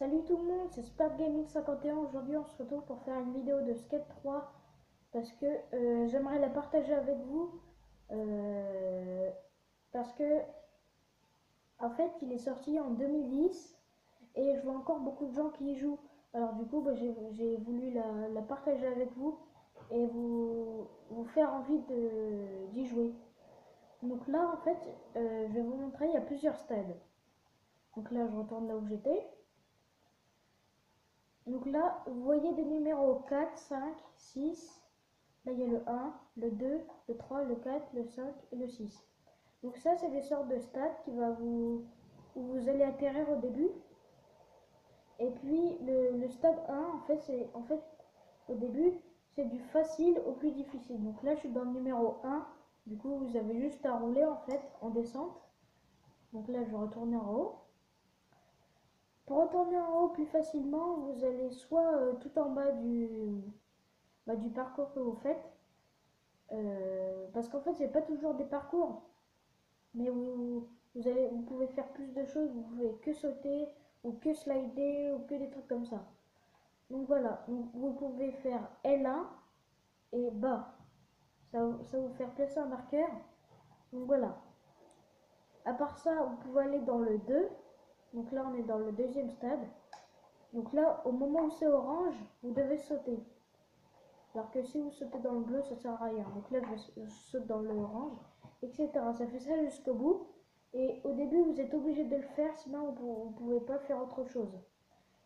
Salut tout le monde, c'est Spart Gaming 51. Aujourd'hui, on se retrouve pour faire une vidéo de Skate 3 parce que j'aimerais la partager avec vous. euh, Parce que, en fait, il est sorti en 2010 et je vois encore beaucoup de gens qui y jouent. Alors, du coup, j'ai voulu la partager avec vous et vous faire envie d'y jouer. Donc, là, en fait, je vais vous montrer, il y a plusieurs stades. Donc, là, je retourne là où j'étais. Donc là, vous voyez des numéros 4, 5, 6. Là, il y a le 1, le 2, le 3, le 4, le 5 et le 6. Donc ça, c'est des sortes de stades où vous allez atterrir au début. Et puis le stade 1, au début, c'est du facile au plus difficile. Donc là, je suis dans le numéro 1. Du coup, vous avez juste à rouler en fait en descente. Donc là, je vais retourner en haut. Pour retourner en haut plus facilement, vous allez soit tout en bas du parcours que vous faites. Parce qu'en fait, c'est pas toujours des parcours, mais vous pouvez faire plus de choses. Vous pouvez que sauter, ou que slider, ou que des trucs comme ça. Donc voilà, donc vous pouvez faire L1 et bas. Ça va vous faire placer un marqueur. Donc voilà. À part ça, vous pouvez aller dans le 2. Donc là, on est dans le deuxième stade. Donc là, au moment où c'est orange, vous devez sauter. Alors que si vous sautez dans le bleu, ça sert à rien. Donc là, je saute dans l'orange, etc. Ça fait ça jusqu'au bout. Et au début, vous êtes obligé de le faire, sinon vous ne pouvez pas faire autre chose.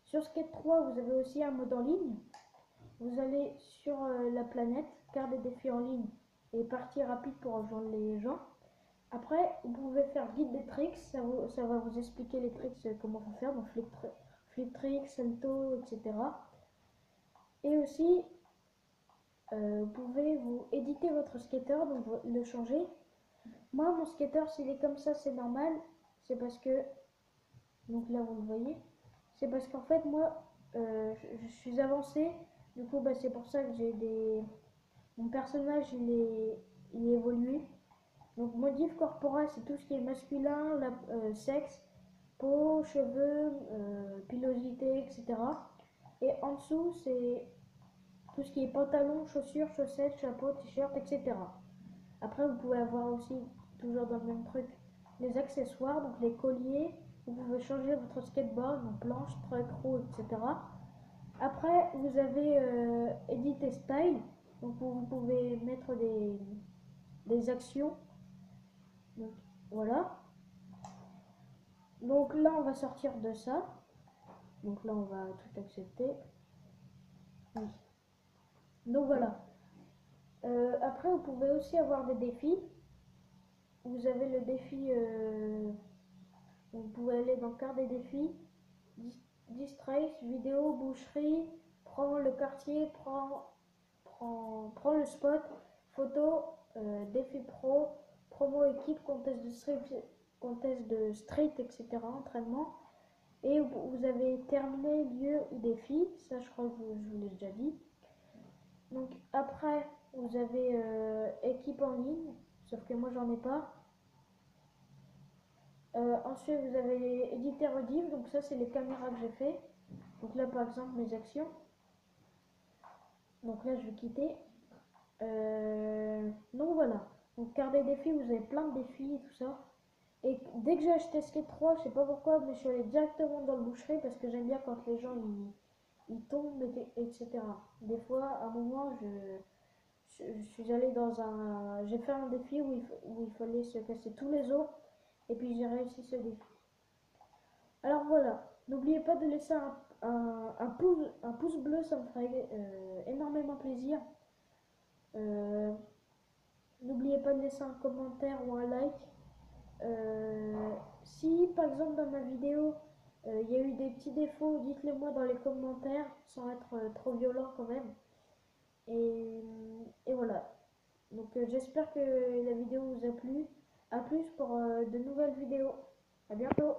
Sur Skate 3, vous avez aussi un mode en ligne. Vous allez sur la planète, carte des défis en ligne et partie rapide pour rejoindre les gens. Après, vous pouvez faire guide des tricks. Ça va vous expliquer les tricks, comment faut faire. Donc flip tricks, salto, etc. Et aussi, vous pouvez vous éditer votre skater, donc le changer. Moi, mon skater, s'il est comme ça, c'est normal. C'est parce que, donc là, vous le voyez, c'est parce qu'en fait, moi, je suis avancé. Du coup, c'est pour ça que mon personnage, il est évolué. Donc, modif corporel, c'est tout ce qui est masculin, sexe, peau, cheveux, pilosité, etc. Et en dessous, c'est tout ce qui est pantalon, chaussures, chaussettes, chapeau, t-shirt, etc. Après, vous pouvez avoir aussi, toujours dans le même truc, les accessoires, donc les colliers. Vous pouvez changer votre skateboard, donc planche, truck, roue, etc. Après, vous avez Edit Style, donc vous pouvez mettre des actions. Donc, voilà. Donc là, on va sortir de ça. Donc là, on va tout accepter. Oui. Donc voilà. Après, vous pouvez aussi avoir des défis. Vous avez le défi, vous pouvez aller dans carte des défis, distrace, vidéo, boucherie, prends le quartier, prends le spot, photo, défi pro, promo équipe, contest de street, etc. Entraînement. Et vous avez terminé lieu ou défi, ça je crois que je vous l'ai déjà dit. Donc après, vous avez équipe en ligne, sauf que moi j'en ai pas. Ensuite, vous avez éditer rediff, donc ça c'est les caméras que j'ai fait. Donc là par exemple mes actions. Donc là je vais quitter. Donc voilà. Donc carte des défis, vous avez plein de défis et tout ça. Et dès que j'ai acheté Skate 3, je sais pas pourquoi, mais je suis allé directement dans le boucherie parce que j'aime bien quand les gens ils tombent, etc. Des fois, à un moment, je suis allé j'ai fait un défi où il fallait se casser tous les os et puis j'ai réussi ce défi. Alors voilà, n'oubliez pas de laisser un pouce bleu, ça me ferait énormément plaisir. Euh, N'oubliez pas de laisser un commentaire ou un like. Si par exemple dans ma vidéo il y a eu des petits défauts, dites-le moi dans les commentaires sans être trop violent quand même. Et voilà. Donc j'espère que la vidéo vous a plu. A plus pour de nouvelles vidéos. À bientôt.